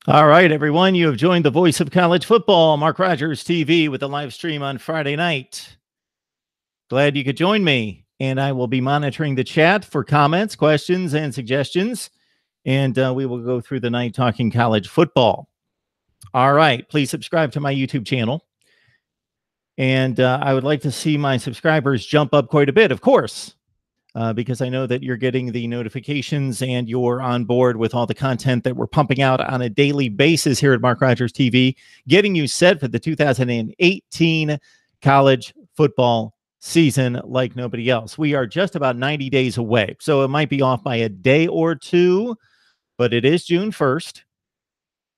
All right, everyone, you have joined the voice of college football, Mark Rogers TV, with a live stream on Friday night. Glad you could join me, and I will be monitoring the chat for comments, questions, and suggestions, and we will go through the night talking college football. All right, please subscribe to my YouTube channel, and I would like to see my subscribers jump up quite a bit, of course. Because I know that you're getting the notifications and you're on board with all the content that we're pumping out on a daily basis here at Mark Rogers TV, getting you set for the 2018 college football season like nobody else. We are just about 90 days away, so it might be off by a day or two, but it is June 1st,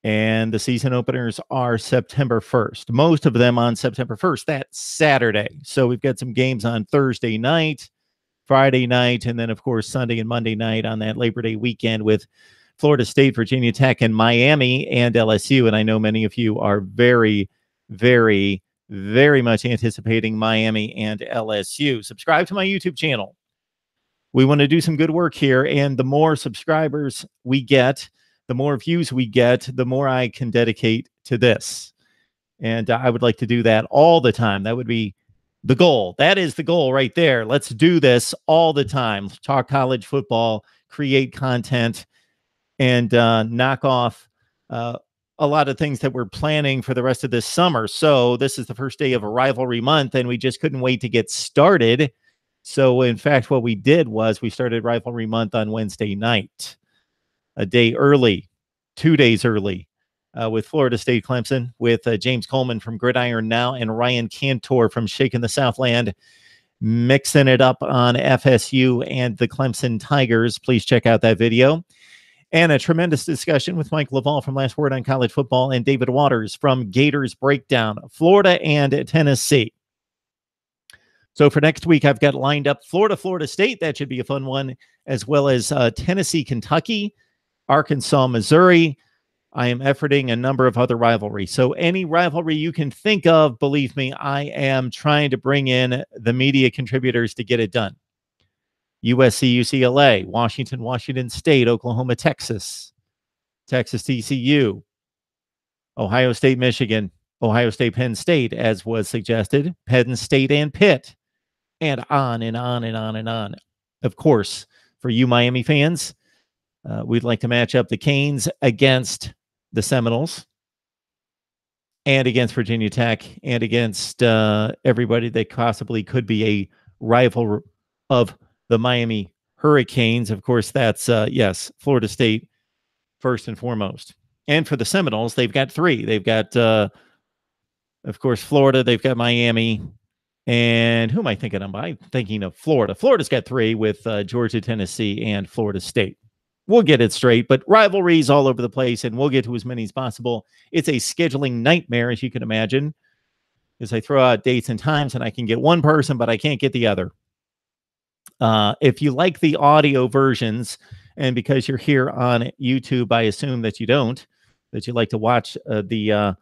and the season openers are September 1st. Most of them on September 1st, that Saturday. So we've got some games on Thursday night, Friday night, and then, of course, Sunday and Monday night on that Labor Day weekend with Florida State, Virginia Tech, and Miami and LSU. And I know many of you are very, very, very much anticipating Miami and LSU. Subscribe to my YouTube channel. We want to do some good work here, and the more subscribers we get, the more views we get, the more I can dedicate to this. And I would like to do that all the time. That would be the goal. That is the goal right there. Let's do this all the time. Talk college football, create content, and knock off a lot of things that we're planning for the rest of this summer. So this is the first day of a rivalry month, and we just couldn't wait to get started. So in fact, what we did was we started rivalry month on Wednesday night, a day early, 2 days early. With Florida State Clemson, with James Coleman from Gridiron Now and Ryan Cantor from Shaking the Southland, mixing it up on FSU and the Clemson Tigers. Please check out that video. And a tremendous discussion with Mike Laval from Last Word on College Football and David Waters from Gators Breakdown, Florida and Tennessee. So for next week, I've got lined up Florida State. That should be a fun one, as well as Tennessee, Kentucky, Arkansas, Missouri. I am efforting a number of other rivalries. So any rivalry you can think of, believe me, I am trying to bring in the media contributors to get it done. USC, UCLA, Washington, Washington State, Oklahoma, Texas, Texas, TCU, Ohio State, Michigan, Ohio State, Penn State, as was suggested, Penn State and Pitt, and on and on and on and on. Of course, for you Miami fans, we'd like to match up the Canes against the Seminoles and against Virginia Tech and against everybody that possibly could be a rival of the Miami Hurricanes. Of course, that's, yes, Florida State first and foremost. And for the Seminoles, they've got three. They've got, of course, Florida. They've got Miami. And who am I thinking of? I'm thinking of Florida. Florida's got three with Georgia, Tennessee, and Florida State. We'll get it straight, but rivalries all over the place, and we'll get to as many as possible. It's a scheduling nightmare, as you can imagine, as I throw out dates and times, and I can get one person, but I can't get the other. If you like the audio versions, and because you're here on YouTube, I assume that you don't, that you like to watch the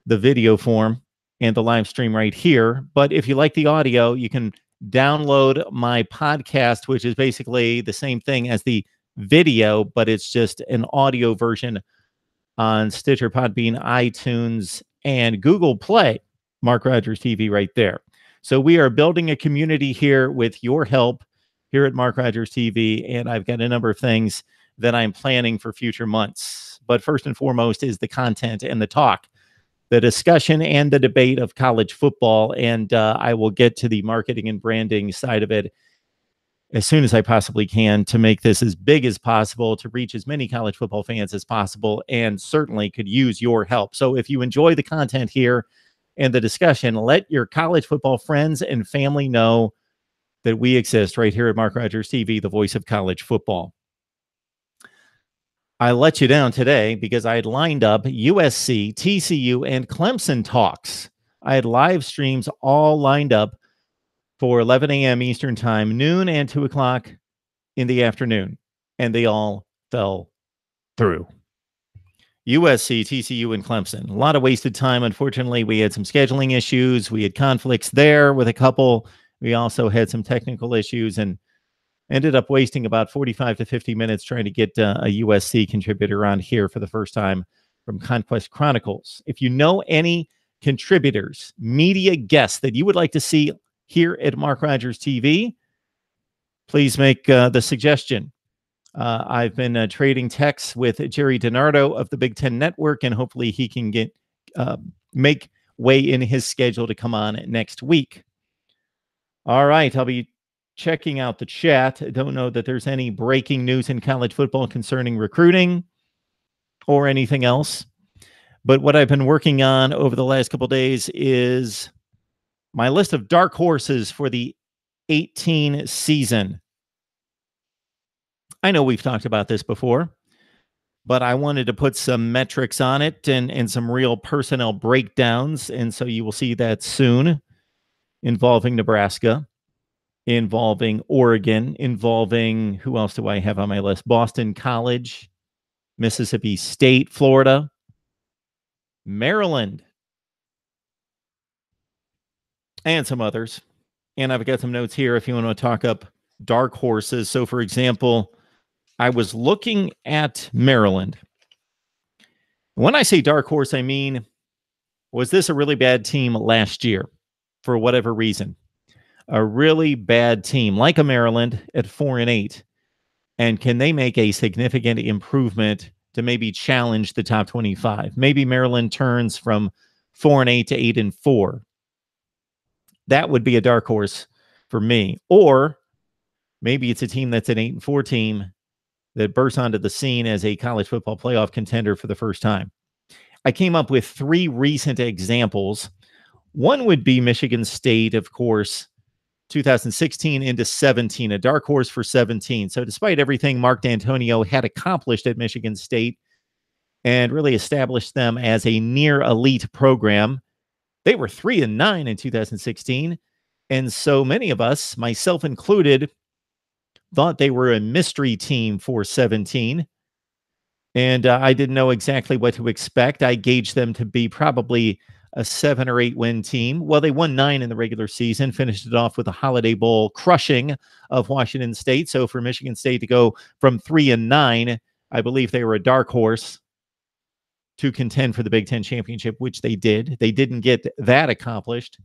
video form and the live stream right here. But if you like the audio, you can download my podcast, which is basically the same thing as the video, but it's just an audio version on Stitcher, Podbean, iTunes, and Google Play. Mark Rogers TV right there. So we are building a community here with your help here at Mark Rogers TV, and I've got a number of things that I'm planning for future months. But first and foremost is the content and the talk, the discussion and the debate of college football, and I will get to the marketing and branding side of it as soon as I possibly can to make this as big as possible, to reach as many college football fans as possible, and certainly could use your help. So if you enjoy the content here and the discussion, let your college football friends and family know that we exist right here at Mark Rogers TV, the voice of college football. I let you down today because I had lined up USC, TCU, and Clemson talks. I had live streams all lined up for 11 a.m. Eastern time, noon and 2 o'clock in the afternoon, and they all fell through. USC, TCU, and Clemson. A lot of wasted time. Unfortunately, we had some scheduling issues. We had conflicts there with a couple. We also had some technical issues and ended up wasting about 45 to 50 minutes trying to get a USC contributor on here for the first time from Conquest Chronicles. If you know any contributors, media guests that you would like to see here at Mark Rogers TV, please make the suggestion. I've been trading texts with Jerry DiNardo of the Big Ten Network, and hopefully he can make way in his schedule to come on next week. All right, I'll be checking out the chat. I don't know that there's any breaking news in college football concerning recruiting or anything else. But what I've been working on over the last couple of days is my list of dark horses for the 18 season. I know we've talked about this before, but I wanted to put some metrics on it and some real personnel breakdowns. And so you will see that soon, involving Nebraska, involving Oregon, involving, who else do I have on my list? Boston College, Mississippi State, Florida, Maryland, and some others. And I've got some notes here if you want to talk up dark horses. So, for example, I was looking at Maryland. When I say dark horse, I mean, was this a really bad team last year for whatever reason? A really bad team like a Maryland at 4-8. And can they make a significant improvement to maybe challenge the top 25? Maybe Maryland turns from 4-8 to 8-4. That would be a dark horse for me. Or maybe it's a team that's an 8-4 team that bursts onto the scene as a college football playoff contender for the first time. I came up with 3 recent examples. One would be Michigan State, of course, 2016 into 17, a dark horse for 17. So despite everything Mark D'Antonio had accomplished at Michigan State and really established them as a near elite program, they were 3-9 in 2016. And so many of us, myself included, thought they were a mystery team for 17. And I didn't know exactly what to expect. I gauged them to be probably a 7 or 8 win team. Well, they won 9 in the regular season, finished it off with a Holiday Bowl crushing of Washington State. So for Michigan State to go from 3-9, I believe they were a dark horse to contend for the Big Ten championship, which they did. They didn't get that accomplished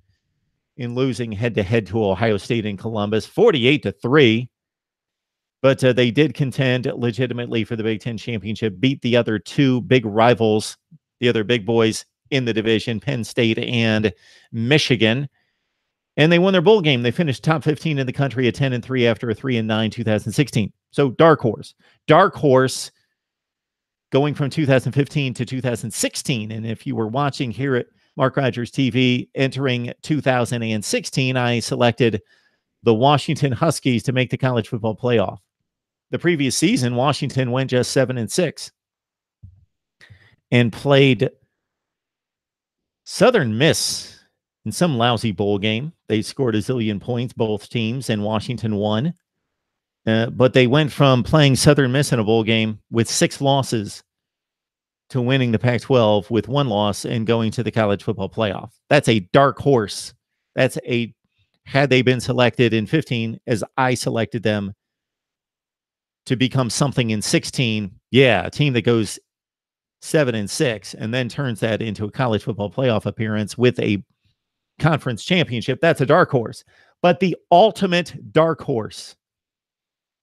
in losing head-to-head to Ohio State and Columbus, 48-3. But they did contend legitimately for the Big Ten championship, beat the other 2 big rivals, the other big boys in the division, Penn State and Michigan. And they won their bowl game. They finished top 15 in the country at 10-3 after a 3-9 2016. So dark horse. Dark horse going from 2015 to 2016. And if you were watching here at Mark Rogers TV entering 2016, I selected the Washington Huskies to make the college football playoff. The previous season, Washington went just 7-6 and played Southern Miss in some lousy bowl game. They scored a zillion points, both teams, and Washington won. But they went from playing Southern Miss in a bowl game with 6 losses to winning the Pac-12 with 1 loss and going to the college football playoff. That's a dark horse. Had they been selected in 15, as I selected them to become something in 16, a team that goes 7-6 and then turns that into a college football playoff appearance with a conference championship, that's a dark horse. But the ultimate dark horse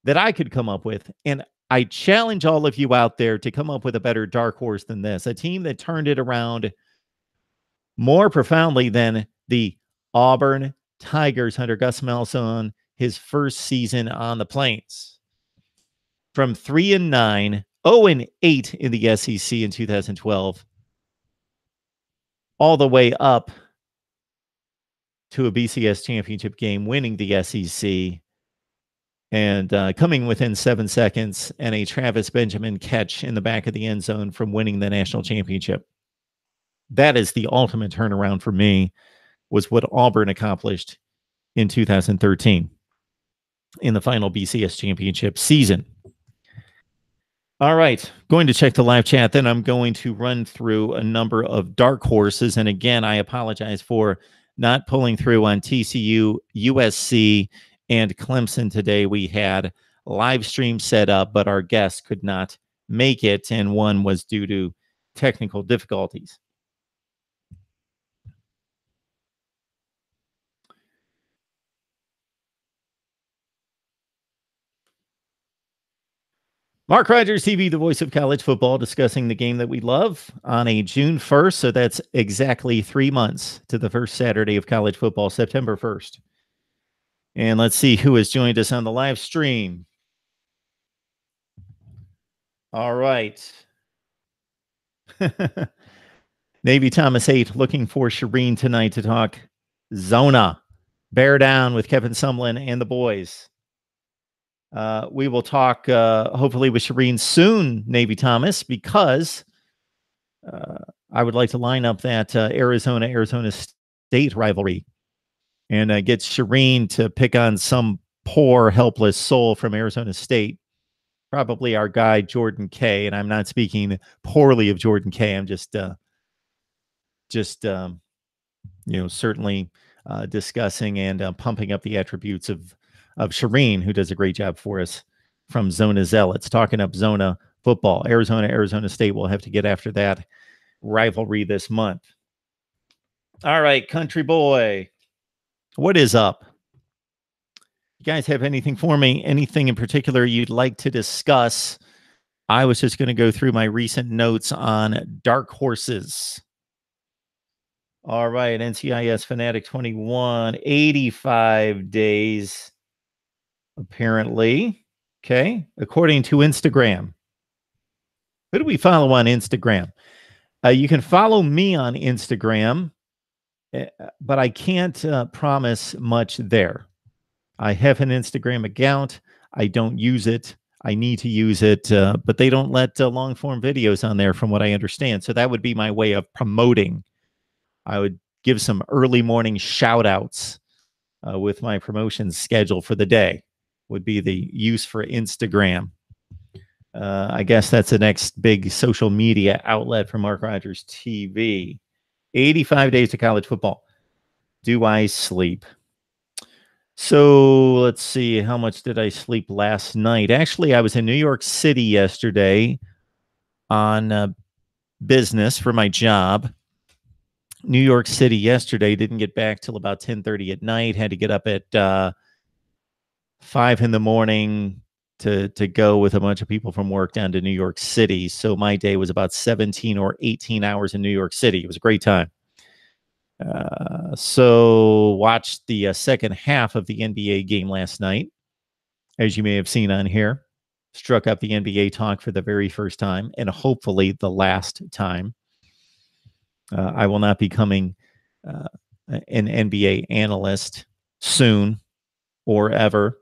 that I could come up with, and I challenge all of you out there to come up with a better dark horse than this, a team that turned it around more profoundly than the Auburn Tigers under Gus Malzahn, his first season on the Plains. From 3-9, 0-8 in the SEC in 2012, all the way up to a BCS championship game, winning the SEC, and coming within 7 seconds and a Travis Benjamin catch in the back of the end zone from winning the national championship. That is the ultimate turnaround for me, was what Auburn accomplished in 2013 in the final BCS championship season. All right, going to check the live chat. Then I'm going to run through a number of dark horses. And again, I apologize for not pulling through on TCU, USC, and Clemson today. We had live stream set up, but our guests could not make it. And one was due to technical difficulties. Mark Rogers TV, the voice of college football, discussing the game that we love on a June 1st. So that's exactly 3 months to the first Saturday of college football, September 1st. And let's see who has joined us on the live stream. All right. Navy Thomas 8 looking for Shireen tonight to talk Zona. Bear down with Kevin Sumlin and the boys. We will talk hopefully with Shireen soon, Navy Thomas, because I would like to line up that Arizona State rivalry and get Shireen to pick on some poor, helpless soul from Arizona State. Probably our guy, Jordan K. And I'm not speaking poorly of Jordan K. I'm just certainly discussing and pumping up the attributes of Shireen, who does a great job for us from Zona Zealots, talking up Zona football. Arizona State will have to get after that rivalry this month. All right, country boy, what is up? You guys have anything for me? Anything in particular you'd like to discuss? I was just going to go through my recent notes on dark horses. All right, NCIS Fanatic 21, 85 days, apparently. Okay, according to Instagram. Who do we follow on Instagram? You can follow me on Instagram, but I can't promise much there. I have an Instagram account. I don't use it. I need to use it, but they don't let long-form videos on there from what I understand. So that would be my way of promoting. I would give some early morning shout outs with my promotion schedule for the day would be the use for Instagram. I guess that's the next big social media outlet for Mark Rogers TV. 85 days to college football. Do I sleep? So let's see. How much did I sleep last night? Actually, I was in New York City yesterday on business for my job. New York City yesterday, didn't get back till about 10:30 at night. Had to get up at 5 in the morning to go with a bunch of people from work down to New York City. So my day was about 17 or 18 hours in New York City. It was a great time. So watched the second half of the NBA game last night, as you may have seen on here. Struck up the NBA talk for the very first time and hopefully the last time. I will not be becoming an NBA analyst soon or ever.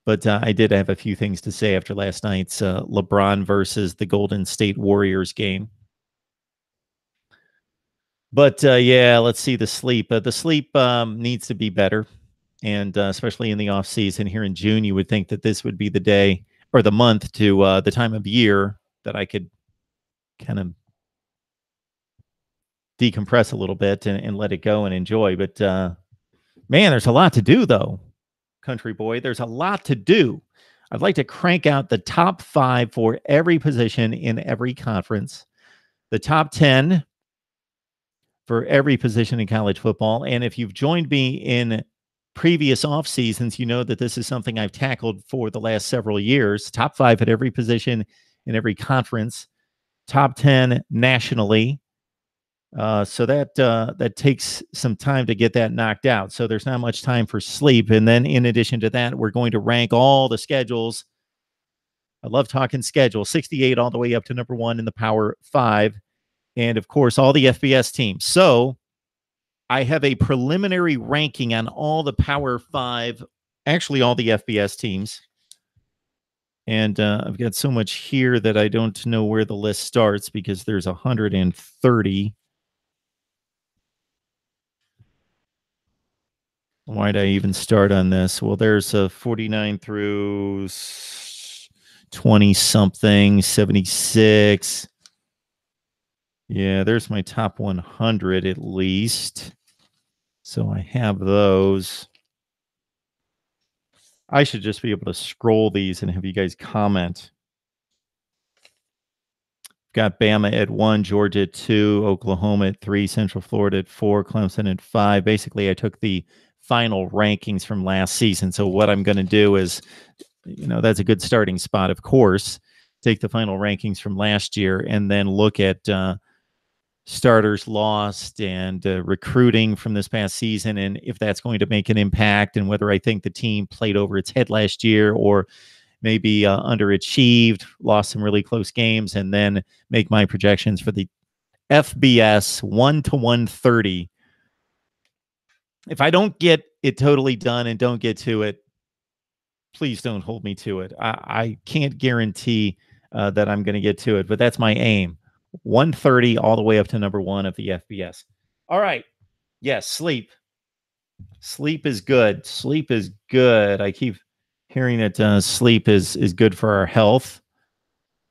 But I did have a few things to say after last night's LeBron versus the Golden State Warriors game. But yeah, let's see the sleep. The sleep needs to be better. And especially in the off season here in June, you would think that this would be the day or the month to the time of year that I could kind of decompress a little bit and let it go and enjoy. But man, there's a lot to do though, country boy. There's a lot to do. I'd like to crank out the top 5 for every position in every conference, the top 10 for every position in college football. And if you've joined me in previous off seasons, you know that this is something I've tackled for the last several years. Top 5 at every position in every conference, top 10 nationally. So that takes some time to get that knocked out. So there's not much time for sleep. And then in addition to that, we're going to rank all the schedules. I love talking schedule, 68 all the way up to number 1 in the Power 5. And of course, all the FBS teams. So I have a preliminary ranking on all the Power 5, actually all the FBS teams. And I've got so much here that I don't know where the list starts because there's 130. Why'd I even start on this? Well, there's a 49 through 20-something, 76. Yeah, there's my top 100 at least. So I have those. I should just be able to scroll these and have you guys comment. Got Bama at 1, Georgia at 2, Oklahoma at 3, Central Florida at 4, Clemson at 5. Basically, I took the final rankings from last season. So what I'm going to do is, that's a good starting spot, of course. Take the final rankings from last year and then look at starters lost and recruiting from this past season, and if that's going to make an impact, and whether I think the team played over its head last year or maybe underachieved, lost some really close games, and then make my projections for the FBS 1 to 130. If I don't get it totally done and don't get to it, please don't hold me to it. I can't guarantee that I'm going to get to it, but that's my aim. 130 all the way up to number 1 of the FBS. All right. Yes, sleep. Sleep is good. Sleep is good. I keep hearing that sleep is good for our health.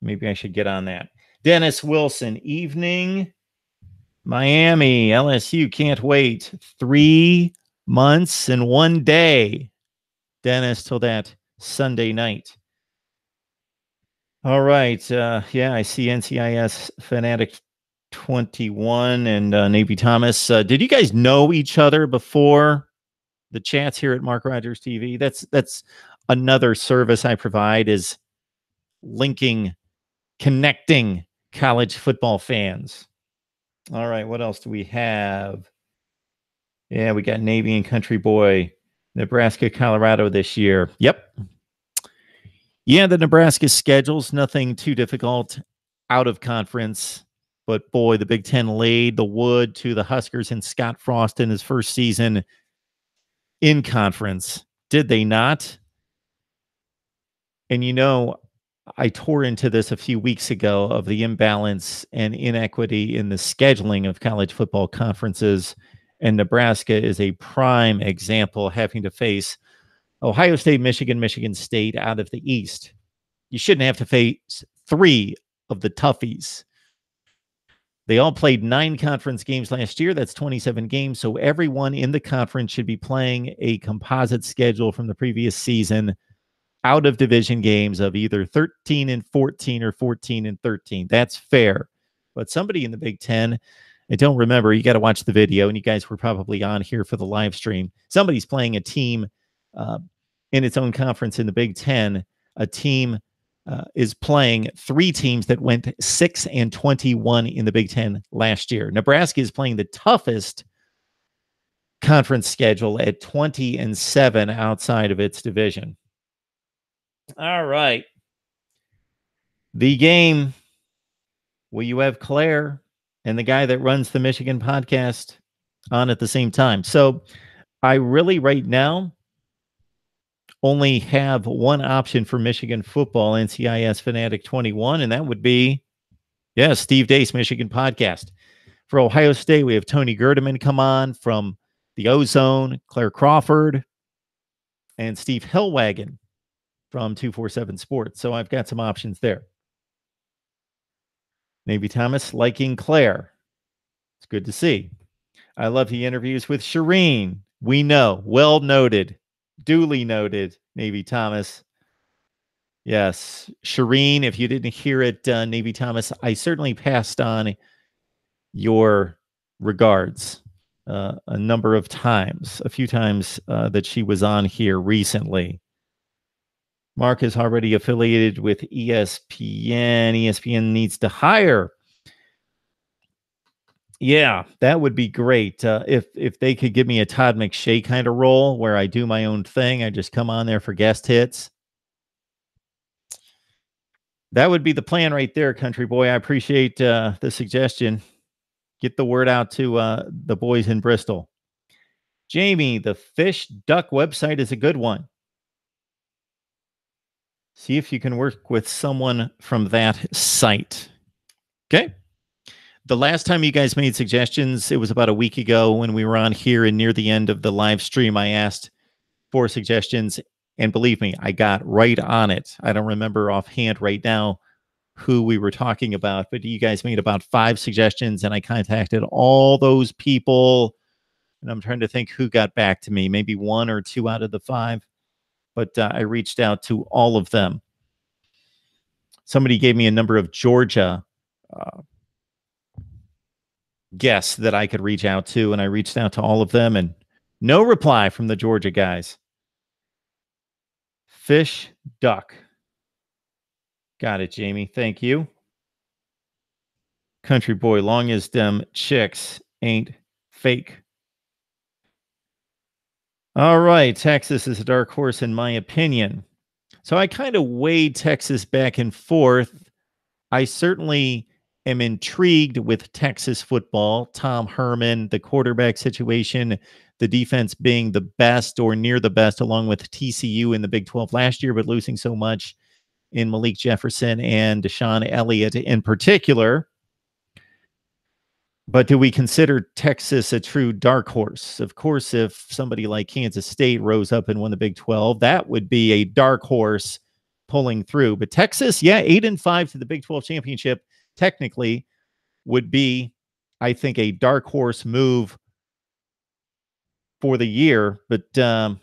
Maybe I should get on that. Dennis Wilson, evening. Miami, LSU, can't wait. 3 months and 1 day. Dennis, till that Sunday night. All right. Yeah, I see NCIS Fanatic 21 and Navy Thomas. Did you guys know each other before the chats here at Mark Rogers TV? That's another service I provide, is connecting college football fans. All right. What else do we have? Yeah, we got Navy and Country Boy, Nebraska, Colorado this year. Yep. Yeah, the Nebraska schedule's nothing too difficult out of conference, but boy, the Big Ten laid the wood to the Huskers and Scott Frost in his first season in conference. Did they not? And I tore into this a few weeks ago of the imbalance and inequity in the scheduling of college football conferences, and Nebraska is a prime example, having to face Ohio State, Michigan State out of the East. You shouldn't have to face 3 of the toughies. They all played 9 conference games last year. That's 27 games. So everyone in the conference should be playing a composite schedule from the previous season, out of division games of either 13 and 14 or 14 and 13. That's fair. But somebody in the Big Ten, I don't remember, you got to watch the video, and you guys were probably on here for the live stream. Somebody's playing a team in its own conference in the Big Ten. A team is playing 3 teams that went 6 and 21 in the Big Ten last year. Nebraska is playing the toughest conference schedule at 20 and 7 outside of its division. All right. The game. Will you have Claire and the guy that runs the Michigan podcast on at the same time? So I really right now only have one option for Michigan football, NCIS Fanatic 21, and that would be, Steve Dace, Michigan podcast. For Ohio State, we have Tony Gerdeman come on from the Ozone, Claire Crawford, and Steve Hellwagon from 247 Sports. So I've got some options there. Navy Thomas liking Claire. It's good to see. I love the interviews with Shireen. We know. Well noted. Duly noted, Navy Thomas. Yes. Shireen, if you didn't hear it, Navy Thomas, I certainly passed on your regards a number of times, a few times that she was on here recently. Mark is already affiliated with ESPN. ESPN needs to hire. Yeah, that would be great. If they could give me a Todd McShay kind of role where I do my own thing, I just come on there for guest hits. That would be the plan right there, Country Boy. I appreciate the suggestion. Get the word out to the boys in Bristol. Jamie, the Fish Duck website is a good one. See if you can work with someone from that site. Okay. The last time you guys made suggestions, it was about a week ago when we were on here, and near the end of the live stream, I asked for suggestions, and believe me, I got right on it. I don't remember offhand right now who we were talking about, but you guys made about 5 suggestions, and I contacted all those people, and I'm trying to think who got back to me, maybe 1 or 2 out of the 5. But I reached out to all of them. Somebody gave me a number of Georgia guests that I could reach out to, and I reached out to all of them, and no reply from the Georgia guys. Fish, duck. Got it, Jamie. Thank you. Country boy, long as them chicks ain't fake. All right, Texas is a dark horse in my opinion. So I kind of weighed Texas back and forth. I certainly am intrigued with Texas football. Tom Herman, the quarterback situation, the defense being the best or near the best, along with TCU in the Big 12 last year, but losing so much in Malik Jefferson and Deshaun Elliott in particular. But do we consider Texas a true dark horse? Of course, if somebody like Kansas State rose up and won the Big 12, that would be a dark horse pulling through. But Texas, 8-5 to the Big 12 championship, technically would be, I think, a dark horse move for the year. But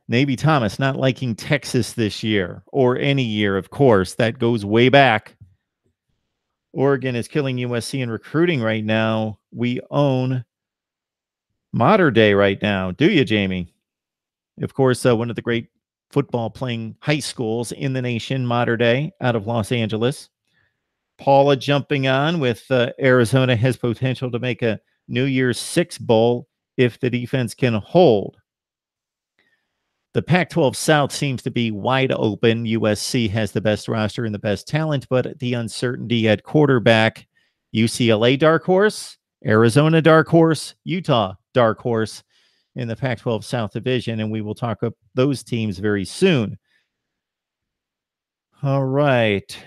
Navy Thomas not liking Texas this year, or any year, of course. That goes way back. Oregon is killing USC in recruiting right now. We own Modern Day right now. Do you, Jamie? Of course, one of the great football playing high schools in the nation, Modern Day, out of Los Angeles. Paula jumping on with Arizona has potential to make a New Year's Six Bowl if the defense can hold. The Pac-12 South seems to be wide open. USC has the best roster and the best talent, but the uncertainty at quarterback. UCLA dark horse, Arizona dark horse, Utah dark horse in the Pac-12 South Division, and we will talk about those teams very soon. All right.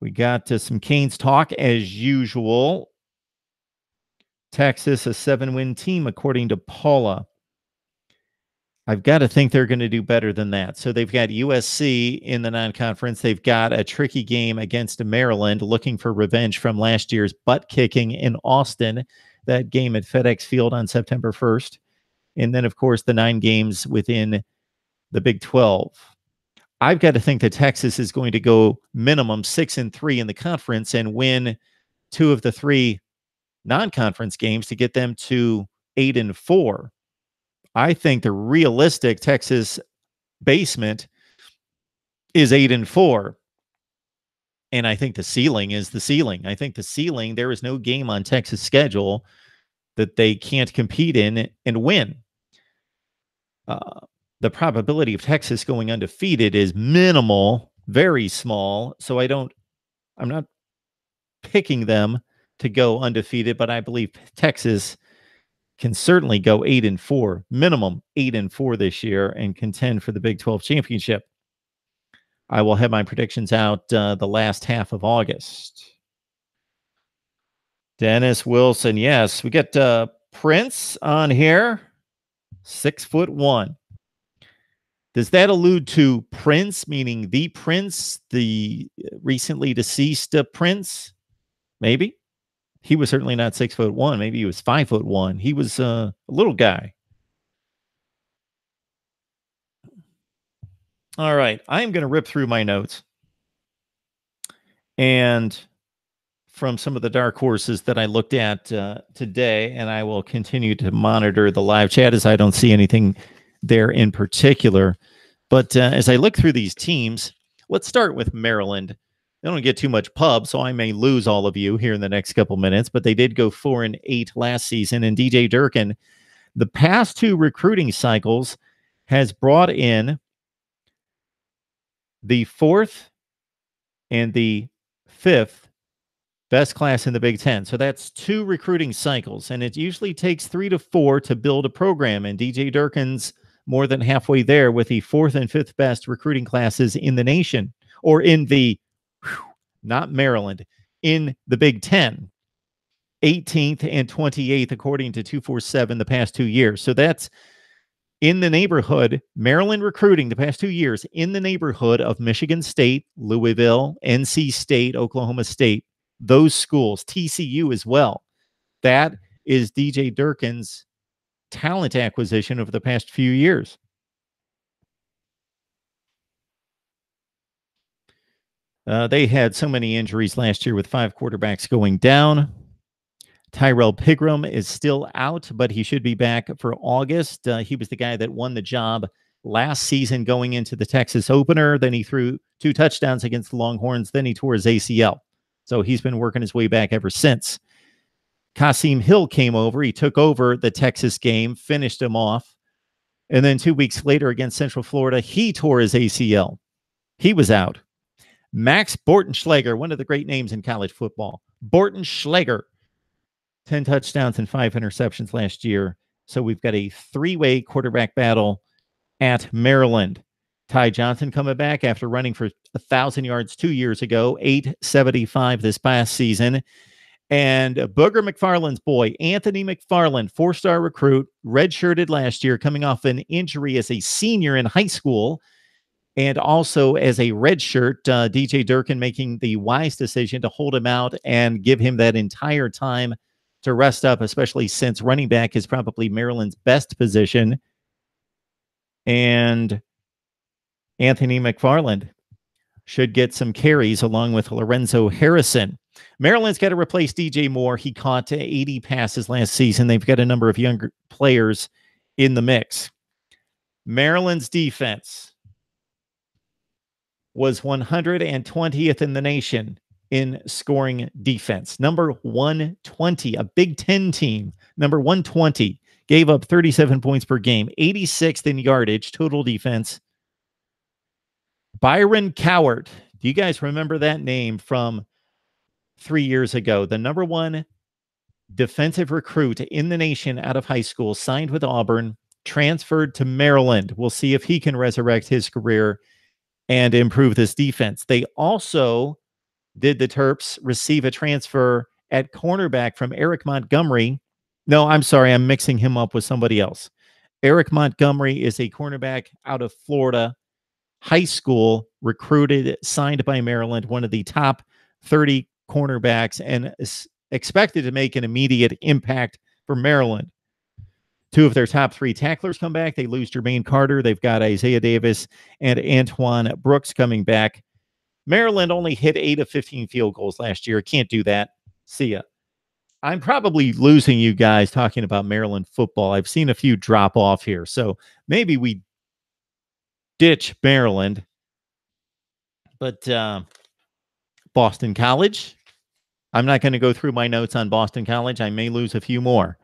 We got some Canes talk as usual. Texas, a 7-win team, according to Paula. I've got to think they're going to do better than that. So they've got USC in the non-conference. They've got a tricky game against Maryland, looking for revenge from last year's butt kicking in Austin, that game at FedEx Field on September 1st. And then, of course, the 9 games within the Big 12. I've got to think that Texas is going to go minimum 6-3 in the conference and win 2 of the 3 non-conference games to get them to 8-4. I think the realistic Texas basement is 8-4. And I think the ceiling is the ceiling. I think the ceiling, there is no game on Texas' schedule that they can't compete in and win. The probability of Texas going undefeated is minimal, very small. So I'm not picking them to go undefeated, but I believe Texas can certainly go 8-4, minimum 8-4 this year, and contend for the Big 12 championship. I will have my predictions out the last half of August. Dennis Wilson, yes. We got Prince on here, 6'1". Does that allude to Prince, meaning the Prince, the recently deceased Prince? Maybe. He was certainly not 6'1". Maybe he was 5'1". He was a little guy. All right. I'm going to rip through my notes. And from some of the dark horses that I looked at today, and I will continue to monitor the live chat as I don't see anything there in particular. But as I look through these teams, let's start with Maryland. They don't get too much pub, so I may lose all of you here in the next couple minutes, but they did go 4-8 last season. And DJ Durkin, the past 2 recruiting cycles, has brought in the 4th and the 5th best class in the Big Ten. So that's 2 recruiting cycles, and it usually takes 3 to 4 to build a program. And DJ Durkin's more than halfway there with the 4th and 5th best recruiting classes in the nation, or in the not Maryland, in the Big Ten, 18th and 28th, according to 247 the past 2 years. So that's in the neighborhood, Maryland recruiting the past 2 years, in the neighborhood of Michigan State, Louisville, NC State, Oklahoma State, those schools, TCU as well. That is DJ Durkin's talent acquisition over the past few years. They had so many injuries last year with 5 quarterbacks going down. Tyrell Pigram is still out, but he should be back for August. He was the guy that won the job last season going into the Texas opener. Then he threw 2 touchdowns against the Longhorns. Then he tore his ACL. So he's been working his way back ever since. Kasim Hill came over. He took over the Texas game, finished him off. And then 2 weeks later against Central Florida, he tore his ACL. He was out. Max Bortenschlager, one of the great names in college football. Bortenschlager, 10 touchdowns and 5 interceptions last year. So we've got a 3-way quarterback battle at Maryland. Ty Johnson coming back after running for 1,000 yards 2 years ago, 875 this past season. And Booger McFarland's boy, Anthony McFarland, 4-star recruit, redshirted last year, coming off an injury as a senior in high school. And also as a redshirt, DJ Durkin making the wise decision to hold him out and give him that entire time to rest up, especially since running back is probably Maryland's best position. And Anthony McFarland should get some carries along with Lorenzo Harrison. Maryland's got to replace DJ Moore. He caught 80 passes last season. They've got a number of younger players in the mix. Maryland's defense was 120th in the nation in scoring defense. Number 120, a Big Ten team, number 120, gave up 37 points per game, 86th in yardage, total defense. Byron Cowart, do you guys remember that name from 3 years ago? The number 1 defensive recruit in the nation out of high school, signed with Auburn, transferred to Maryland. We'll see if he can resurrect his career and improve this defense. They also did the Terps receive a transfer at cornerback from Eric Montgomery. No, I'm sorry, I'm mixing him up with somebody else. Eric Montgomery is a cornerback out of Florida high school, recruited, signed by Maryland, one of the top 30 cornerbacks, and is expected to make an immediate impact for Maryland. 2 of their top 3 tacklers come back. They lose Jermaine Carter. They've got Isaiah Davis and Antoine Brooks coming back. Maryland only hit 8 of 15 field goals last year. Can't do that. See ya. I'm probably losing you guys talking about Maryland football. I've seen a few drop off here. So maybe we ditch Maryland. But Boston College, I'm not going to go through my notes on Boston College. I may lose a few more.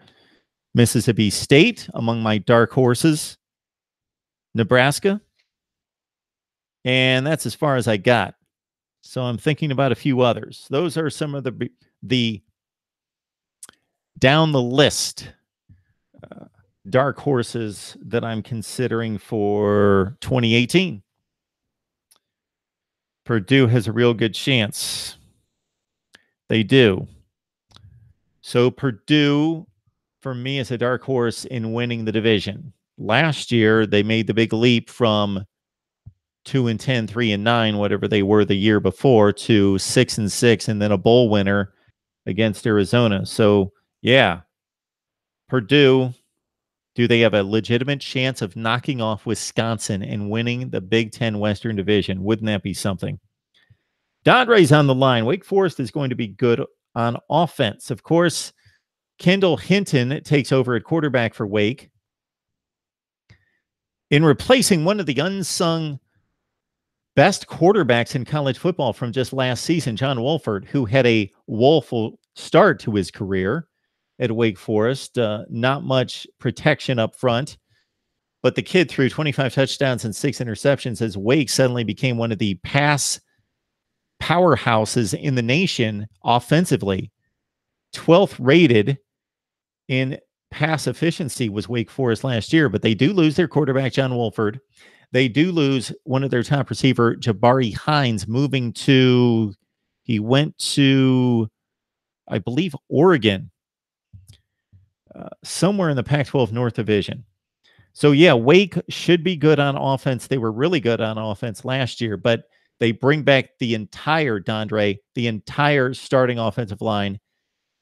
Mississippi State, among my dark horses. Nebraska. And that's as far as I got. So I'm thinking about a few others. Those are some of the down the list dark horses that I'm considering for 2018. Purdue has a real good chance. They do. So Purdue, for me, is a dark horse in winning the division. Last year, they made the big leap from 2-10, 3-9, whatever they were the year before, to 6-6, and then a bowl winner against Arizona. So, yeah, Purdue, do they have a legitimate chance of knocking off Wisconsin and winning the Big Ten Western Division? Wouldn't that be something? Dondre's on the line. Wake Forest is going to be good on offense. Of course, Kendall Hinton takes over at quarterback for Wake. In replacing one of the unsung best quarterbacks in college football from just last season, John Wolford, who had a woeful start to his career at Wake Forest. Not much protection up front, but the kid threw 25 touchdowns and 6 interceptions as Wake suddenly became one of the pass powerhouses in the nation offensively. 12th rated in pass efficiency was Wake Forest last year, but they do lose their quarterback, John Wolford. They do lose one of their top receiver, Jabari Hines, moving to, he went to, I believe, Oregon, somewhere in the Pac-12 North Division. So, yeah, Wake should be good on offense. They were really good on offense last year, but they bring back the entire, Dondre, the entire starting offensive line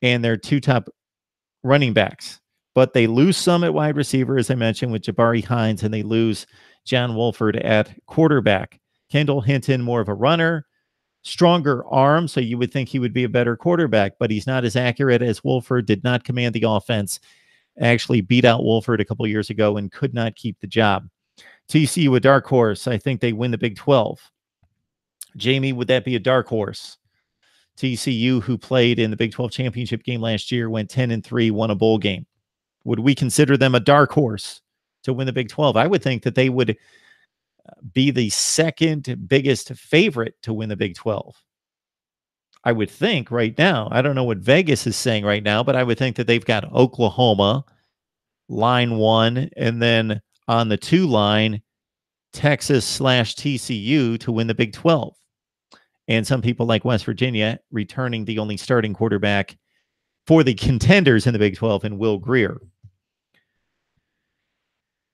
and their 2 top running backs. But they lose some at wide receiver, as I mentioned, with Jabari Hines, and they lose John Wolford at quarterback. Kendall Hinton, more of a runner. stronger arm, so you would think he would be a better quarterback, but he's not as accurate as Wolford, did not command the offense, actually beat out Wolford a couple years ago and could not keep the job. TCU, a dark horse. I think they win the Big 12. Jamie, would that be a dark horse? TCU, who played in the Big 12 championship game last year, went 10-3, won a bowl game. Would we consider them a dark horse to win the Big 12? I would think that they would be the second biggest favorite to win the Big 12. I would think right now. I don't know what Vegas is saying right now, but I would think that they've got Oklahoma, line 1, and then on the 2 line, Texas/TCU to win the Big 12. And some people like West Virginia returning the only starting quarterback for the contenders in the Big 12 in Will Grier.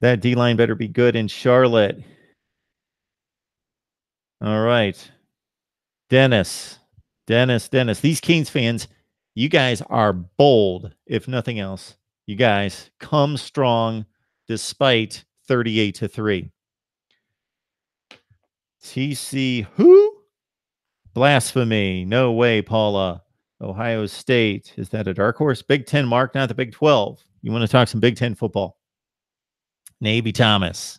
That D-line better be good in Charlotte. All right. Dennis. These Canes fans, you guys are bold, if nothing else. You guys come strong despite 38-3. TC who? Blasphemy. No way, Paula. Ohio State. Is that a dark horse? Big 10, Mark, not the Big 12. You want to talk some Big 10 football? Navy Thomas.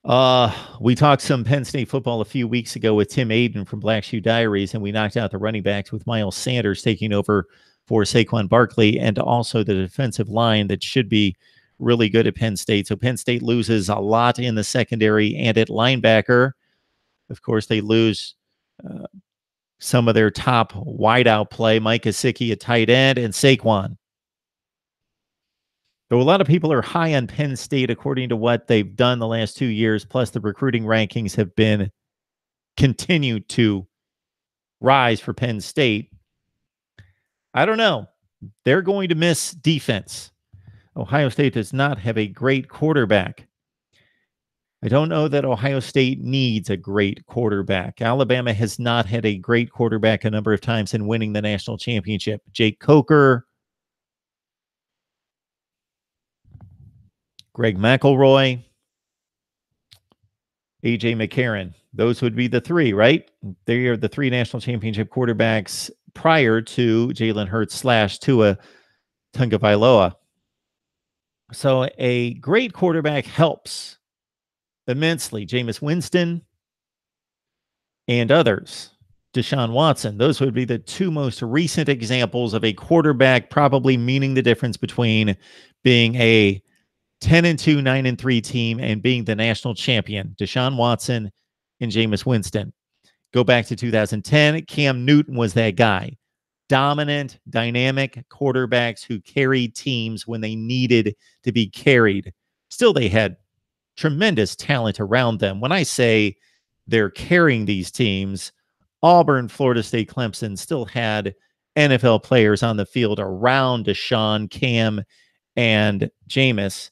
We talked some Penn State football a few weeks ago with Tim Aiden from Black Shoe Diaries, and we knocked out the running backs with Miles Sanders taking over for Saquon Barkley, and also the defensive line that should be really good at Penn State. So Penn State loses a lot in the secondary and at linebacker. Of course, they lose some of their top wideout play, Mike Gesicki at tight end, and Saquon. Though a lot of people are high on Penn State according to what they've done the last 2 years, plus the recruiting rankings have been continued to rise for Penn State. I don't know. They're going to miss defense. Ohio State does not have a great quarterback. I don't know that Ohio State needs a great quarterback. Alabama has not had a great quarterback a number of times in winning the national championship. Jake Coker, Greg McElroy, A.J. McCarron. Those would be the 3, right? They are the 3 national championship quarterbacks prior to Jalen Hurts / Tua Tagovailoa. So a great quarterback helps immensely. Jameis Winston and others. Deshaun Watson. Those would be the 2 most recent examples of a quarterback probably meaning the difference between being a 10-2, 9-3 team and being the national champion. Deshaun Watson and Jameis Winston. Go back to 2010. Cam Newton was that guy. Dominant, dynamic quarterbacks who carried teams when they needed to be carried. Still, they had tremendous talent around them. When I say they're carrying these teams, Auburn, Florida State, Clemson still had NFL players on the field around Deshaun, Cam, and Jameis.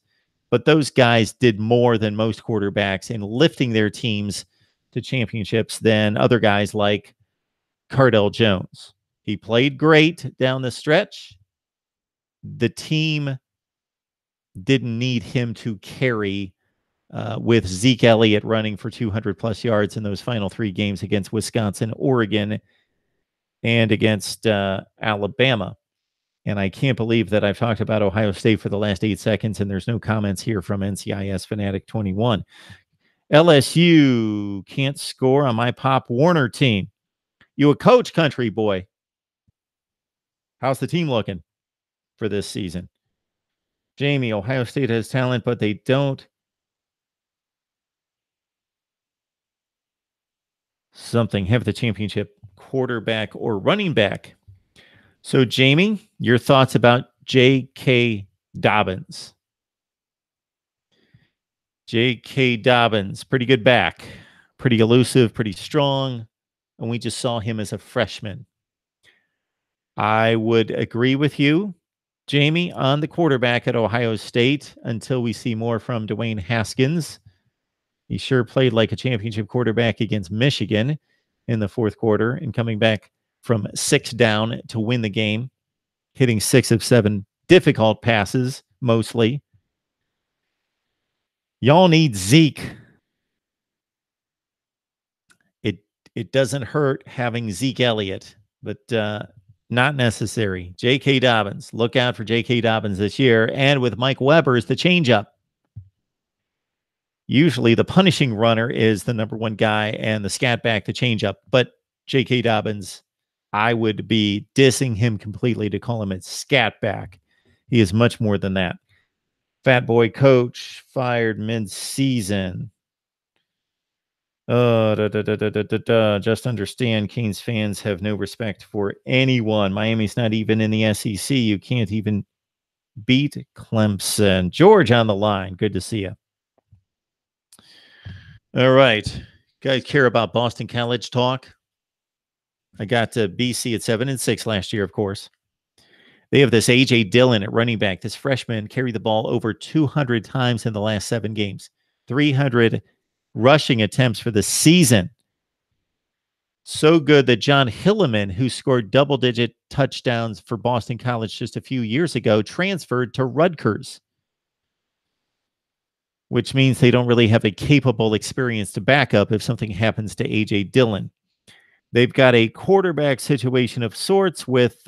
But those guys did more than most quarterbacks in lifting their teams to championships than other guys like Cardell Jones. He played great down the stretch. The team didn't need him to carry with Zeke Elliott running for 200-plus yards in those final 3 games against Wisconsin, Oregon, and against Alabama. And I can't believe that I've talked about Ohio State for the last 8 seconds, and there's no comments here from NCIS Fanatic 21. LSU can't score on my Pop Warner team. You a coach, country boy. How's the team looking for this season? Jamie, Ohio State has talent, but they don't. Have the championship quarterback or running back. So, Jamie, your thoughts about J.K. Dobbins. J.K. Dobbins, pretty good back, pretty elusive, pretty strong, and we just saw him as a freshman. I would agree with you, Jamie, on the quarterback at Ohio State until we see more from Dwayne Haskins. He sure played like a championship quarterback against Michigan in the 4th quarter and coming back from 6 down to win the game, hitting 6 of 7 difficult passes, mostly. Y'all need Zeke. It doesn't hurt having Zeke Elliott, but not necessary. J.K. Dobbins. Look out for J.K. Dobbins this year. And with Mike Weber is the changeup. Usually the punishing runner is the number one guy and the scat back, the changeup. But J.K. Dobbins, I would be dissing him completely to call him a scat back. He is much more than that. Fat boy coach fired mid-season. Just understand Canes fans have no respect for anyone. Miami's not even in the SEC. You can't even beat Clemson. George on the line. Good to see you. All right. Guys care about Boston College talk? I got BC at 7-6 last year, of course. They have this A.J. Dillon at running back. This freshman carried the ball over 200 times in the last 7 games. 300 rushing attempts for the season. So good that John Hilliman, who scored double-digit touchdowns for Boston College just a few years ago, transferred to Rutgers, which means they don't really have a capable experience to back up if something happens to A.J. Dillon. They've got a quarterback situation of sorts with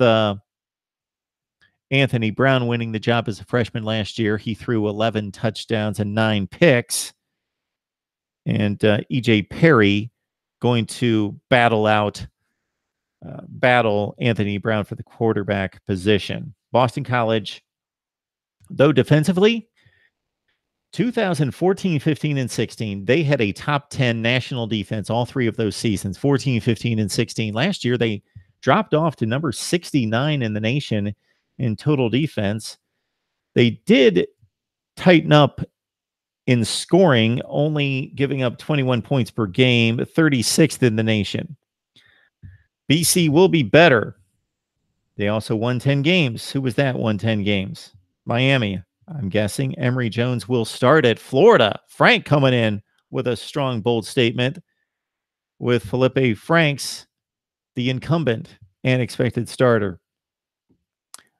Anthony Brown winning the job as a freshman last year. He threw 11 touchdowns and 9 picks. And E.J. Perry going to battle Anthony Brown for the quarterback position. Boston College, though defensively, 2014, 15, and 16, they had a top 10 national defense all 3 of those seasons, 14, 15, and 16. Last year, they dropped off to number 69 in the nation in total defense. They did tighten up in scoring, only giving up 21 points per game, 36th in the nation. BC will be better. They also won 10 games. Who was that won 10 games? Miami. I'm guessing Emory Jones will start at Florida. Frank coming in with a strong, bold statement with Felipe Franks, the incumbent and expected starter.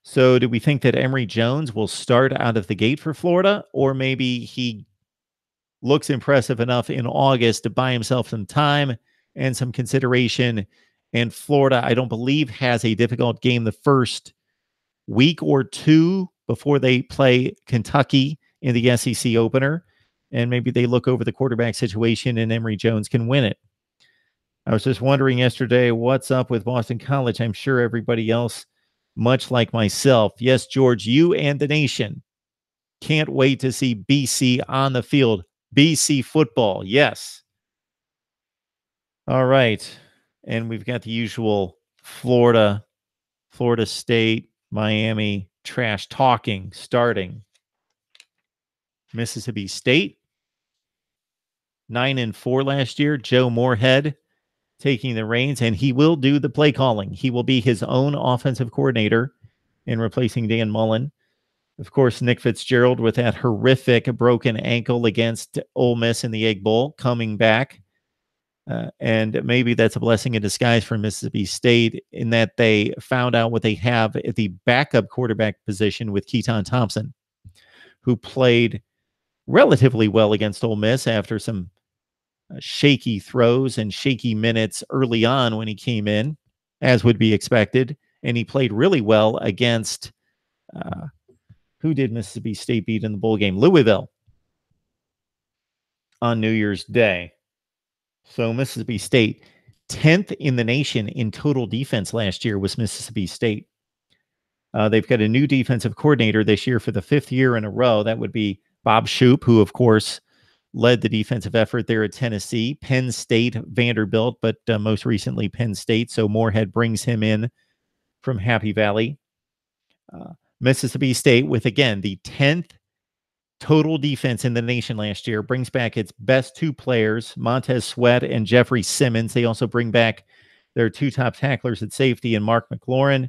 So do we think that Emory Jones will start out of the gate for Florida, or maybe he looks impressive enough in August to buy himself some time and some consideration? And Florida, I don't believe, has a difficult game the first week or 2 before they play Kentucky in the SEC opener. And maybe they look over the quarterback situation and Emory Jones can win it. I was just wondering yesterday, what's up with Boston College? I'm sure everybody else, much like myself. Yes, George, you and the nation can't wait to see BC on the field. BC football, yes. All right. And we've got the usual Florida State, Miami trash talking starting. Mississippi State, 9-4 last year. Joe Moorhead taking the reins, and he will do the play calling. He will be his own offensive coordinator in replacing Dan Mullen. Of course, Nick Fitzgerald with that horrific broken ankle against Ole Miss in the Egg Bowl coming back. And maybe that's a blessing in disguise for Mississippi State in that they found out what they have at the backup quarterback position with Keaton Thompson, who played relatively well against Ole Miss after some shaky throws and shaky minutes early on when he came in, as would be expected. And he played really well against, who did Mississippi State beat in the bowl game? Louisville on New Year's Day. So Mississippi State, 10th in the nation in total defense last year was Mississippi State. They've got a new defensive coordinator this year for the 5th year in a row. That would be Bob Shoop, who, of course, led the defensive effort there at Tennessee, Penn State, Vanderbilt, but most recently Penn State. So Moorhead brings him in from Happy Valley. Mississippi State, with, again, the 10th total defense in the nation last year, brings back its best 2 players, Montez Sweat and Jeffrey Simmons. They also bring back their 2 top tacklers at safety in Mark McLaurin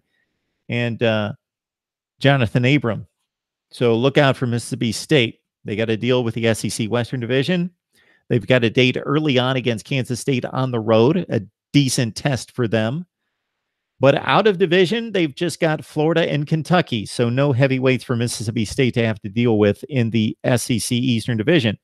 and Jonathan Abram. So look out for Mississippi State. They got to deal with the SEC Western Division. They've got a date early on against Kansas State on the road, a decent test for them. But out of division, they've just got Florida and Kentucky, so no heavyweights for Mississippi State to have to deal with in the SEC Eastern Division.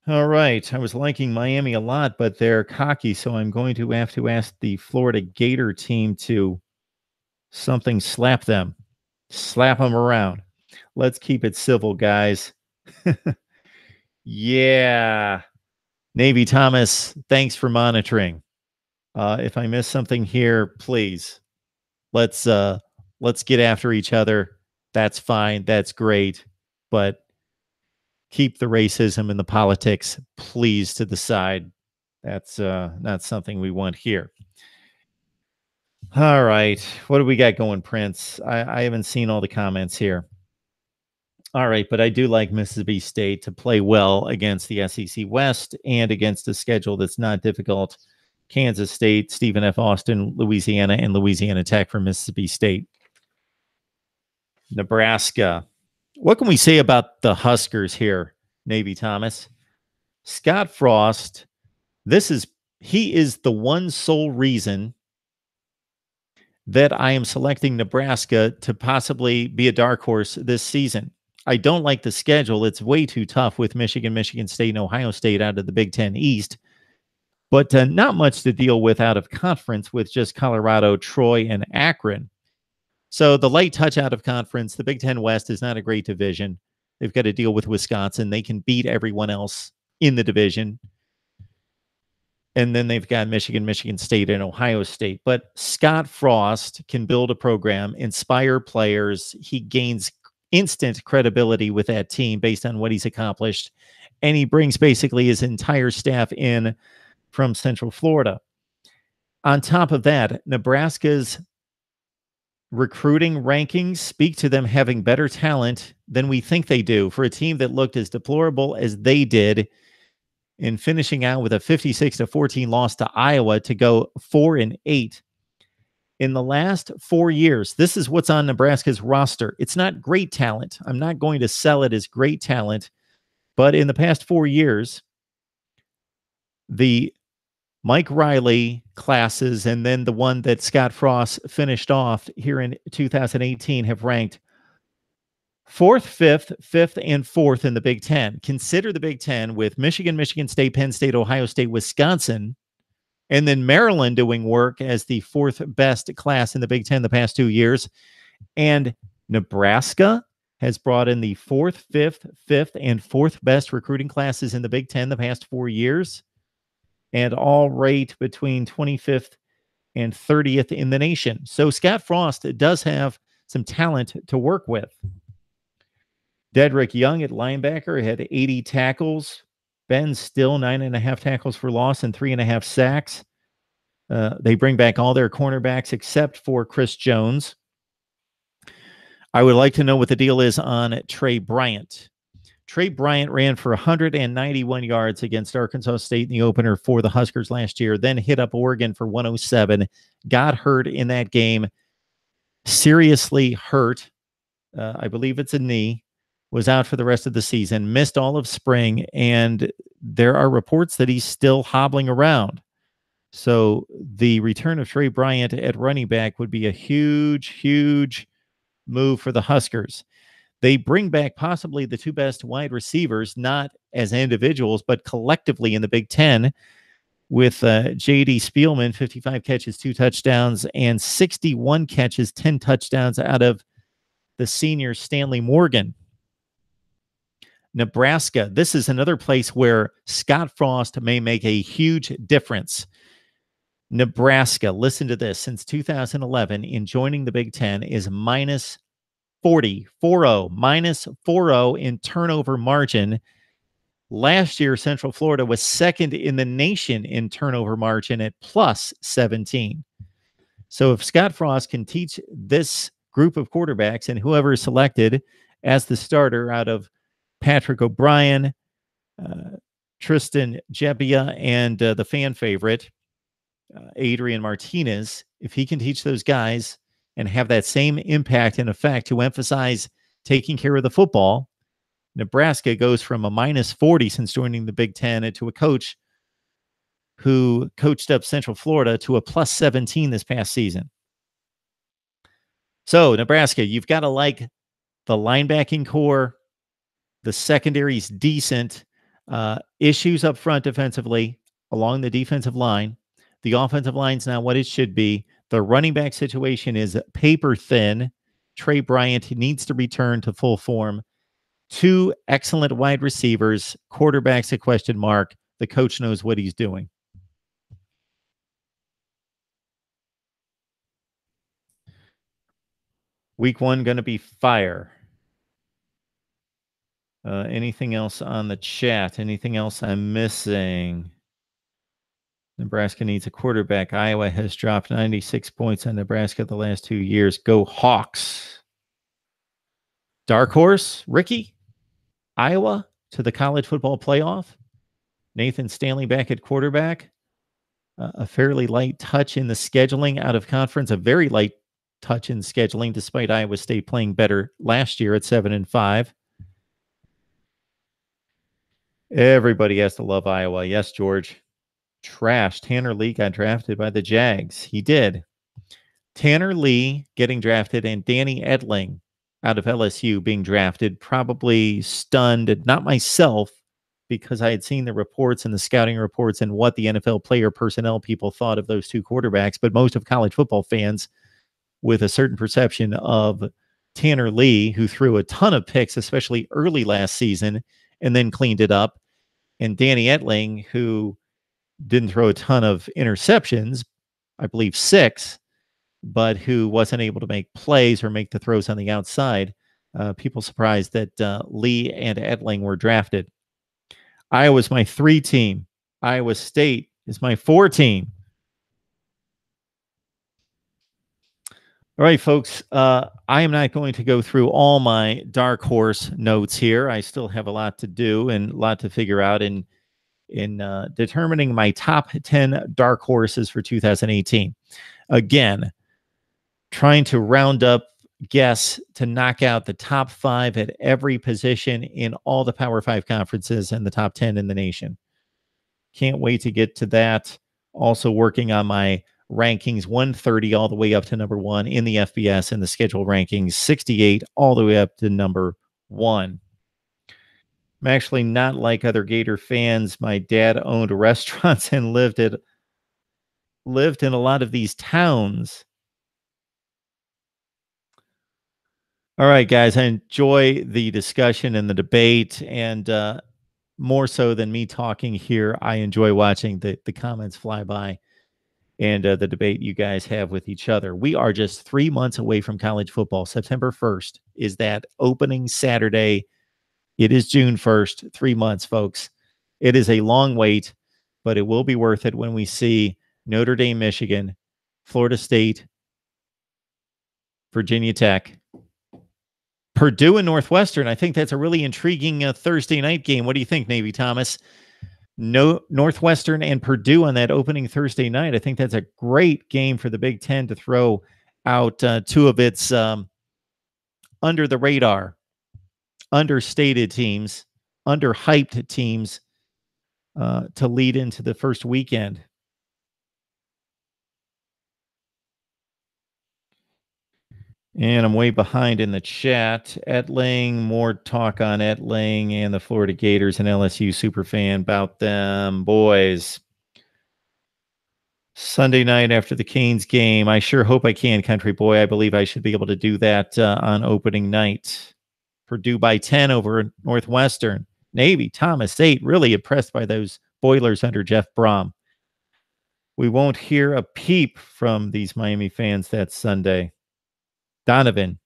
All right. I was liking Miami a lot, but they're cocky, so I'm going to have to ask the Florida Gator team to slap them. Slap them around. Let's keep it civil, guys. Yeah. Navy Thomas, thanks for monitoring. If I miss something here, please let's get after each other. That's fine. That's great. But keep the racism and the politics, please, to the side. That's not something we want here. All right. What do we got going, Prince? I haven't seen all the comments here. All right, but I do like Mississippi State to play well against the SEC West and against a schedule that's not difficult. Kansas State, Stephen F. Austin, Louisiana, and Louisiana Tech for Mississippi State. Nebraska. What can we say about the Huskers here, Navy Thomas? Scott Frost, he is the one sole reason that I am selecting Nebraska to possibly be a dark horse this season. I don't like the schedule. It's way too tough with Michigan, Michigan State, and Ohio State out of the Big Ten East. But not much to deal with out of conference with just Colorado, Troy, and Akron. So the light touch out of conference, the Big Ten West is not a great division. They've got to deal with Wisconsin. They can beat everyone else in the division. And then they've got Michigan, Michigan State, and Ohio State. But Scott Frost can build a program, inspire players. He gains instant credibility with that team based on what he's accomplished. And he brings basically his entire staff in from Central Florida. On top of that, Nebraska's recruiting rankings speak to them having better talent than we think they do for a team that looked as deplorable as they did in finishing out with a 56-14 loss to Iowa to go 4-8. In the last 4 years, this is what's on Nebraska's roster. It's not great talent. I'm not going to sell it as great talent, but in the past 4 years, the Mike Riley classes and then the one that Scott Frost finished off here in 2018 have ranked 4th, 5th, and 4th in the Big Ten. Consider the Big Ten with Michigan, Michigan State, Penn State, Ohio State, Wisconsin, and then Maryland doing work as the 4th best class in the Big Ten the past 2 years. And Nebraska has brought in the 4th, 5th, and 4th best recruiting classes in the Big Ten the past 4 years, and all rate between 25th and 30th in the nation. So Scott Frost does have some talent to work with. Dedrick Young at linebacker had 80 tackles. Ben Still, 9.5 tackles for loss and 3.5 sacks. They bring back all their cornerbacks except for Chris Jones. I would like to know what the deal is on Trey Bryant. Trey Bryant ran for 191 yards against Arkansas State in the opener for the Huskers last year, then hit up Oregon for 107, got hurt in that game, seriously hurt. I believe it's a knee. Was out for the rest of the season, missed all of spring, and there are reports that he's still hobbling around. So the return of Trey Bryant at running back would be a huge, huge move for the Huskers. They bring back possibly the 2 best wide receivers, not as individuals, but collectively in the Big Ten, with J.D. Spielman, 55 catches, 2 touchdowns, and 61 catches, 10 touchdowns out of the senior Stanley Morgan. Nebraska, this is another place where Scott Frost may make a huge difference. Nebraska, listen to this, since 2011 in joining the Big Ten is minus 40 in turnover margin. Last year, Central Florida was second in the nation in turnover margin at plus 17. So if Scott Frost can teach this group of quarterbacks and whoever is selected as the starter out of Patrick O'Brien, Tristan Gebbia, and the fan favorite, Adrian Martinez, if he can teach those guys and have that same impact and effect to emphasize taking care of the football, Nebraska goes from a minus 40 since joining the Big Ten to a coach who coached up Central Florida to a plus 17 this past season. So, Nebraska, you've got to like the linebacking core. The secondary's decent. Issues up front defensively along the defensive line. The offensive line's now what it should be. The running back situation is paper thin. Trey Bryant needs to return to full form. 2 excellent wide receivers. Quarterback's a question mark. The coach knows what he's doing. Week 1 going to be fire. Anything else on the chat? Anything else I'm missing? Nebraska needs a quarterback. Iowa has dropped 96 points on Nebraska the last 2 years. Go Hawks. Dark horse, Ricky. Iowa to the college football playoff. Nathan Stanley back at quarterback. A fairly light touch in the scheduling out of conference. A very light touch in scheduling, despite Iowa State playing better last year at 7-5. Everybody has to love Iowa. Yes, George. Trash. Tanner Lee got drafted by the Jags. He did. Tanner Lee getting drafted and Danny Edling out of LSU being drafted probably stunned, not myself, because I had seen the reports and the scouting reports and what the NFL player personnel people thought of those 2 quarterbacks, but most of college football fans with a certain perception of Tanner Lee, who threw a ton of picks, especially early last season, and then cleaned it up, and Danny Edling, who didn't throw a ton of interceptions, I believe 6, but who wasn't able to make plays or make the throws on the outside. People surprised that Lee and Edling were drafted. Iowa's my 3 team. Iowa State is my 4 team. All right, folks, I am not going to go through all my dark horse notes here. I still have a lot to do and a lot to figure out in determining my top 10 dark horses for 2018. Again, trying to round up guess to knock out the top 5 at every position in all the Power 5 conferences and the top 10 in the nation. Can't wait to get to that. Also working on my rankings 130 all the way up to number 1 in the FBS and the schedule rankings 68 all the way up to number 1. I'm actually not like other Gator fans. My dad owned restaurants and lived in a lot of these towns. All right, guys, I enjoy the discussion and the debate, and more so than me talking here, I enjoy watching the comments fly by and the debate you guys have with each other. We are just 3 months away from college football. September 1st is that opening Saturday. It is June 1st, 3 months, folks. It is a long wait, but it will be worth it when we see Notre Dame, Michigan, Florida State, Virginia Tech, Purdue, and Northwestern. I think that's a really intriguing Thursday night game. What do you think, Navy Thomas? No, Northwestern and Purdue on that opening Thursday night. I think that's a great game for the Big Ten to throw out 2 of its under the radar, understated teams, underhyped teams to lead into the first weekend. And I'm way behind in the chat. Etling, more talk on Etling and the Florida Gators and LSU superfan about them. Boys, Sunday night after the Canes game. I sure hope I can, country boy. I believe I should be able to do that on opening night. Purdue by 10 over Northwestern. Navy, Thomas, 8. Really impressed by those Boilers under Jeff Brom. We won't hear a peep from these Miami fans that Sunday. Donovan,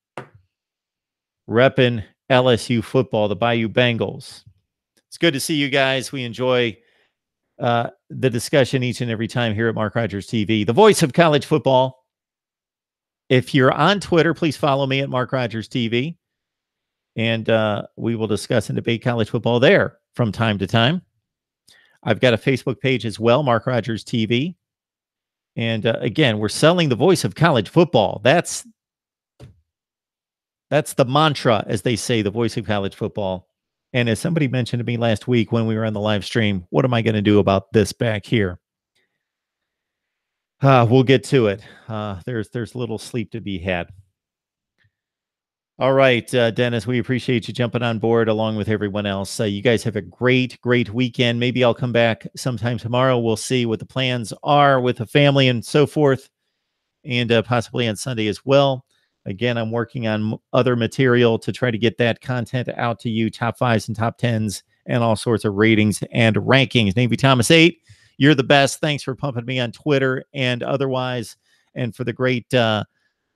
repping LSU football, the Bayou Bengals. It's good to see you guys. We enjoy the discussion each and every time here at Mark Rogers TV, the voice of college football. If you're on Twitter, please follow me at Mark Rogers TV, and we will discuss and debate college football there from time to time. I've got a Facebook page as well, Mark Rogers TV. And again, we're selling the voice of college football. That's the mantra, as they say, the voice of college football. And as somebody mentioned to me last week when we were on the live stream, what am I going to do about this back here? We'll get to it. There's little sleep to be had. All right, Dennis, we appreciate you jumping on board along with everyone else. You guys have a great weekend. Maybe I'll come back sometime tomorrow. We'll see what the plans are with the family and so forth, and possibly on Sunday as well. Again, I'm working on other material to try to get that content out to you, top fives and top tens, and all sorts of ratings and rankings. Navy Thomas 8, you're the best. Thanks for pumping me on Twitter and otherwise, and for the great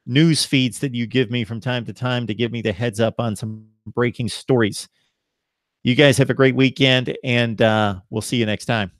news feeds that you give me from time to time to give me the heads up on some breaking stories. You guys have a great weekend, and we'll see you next time.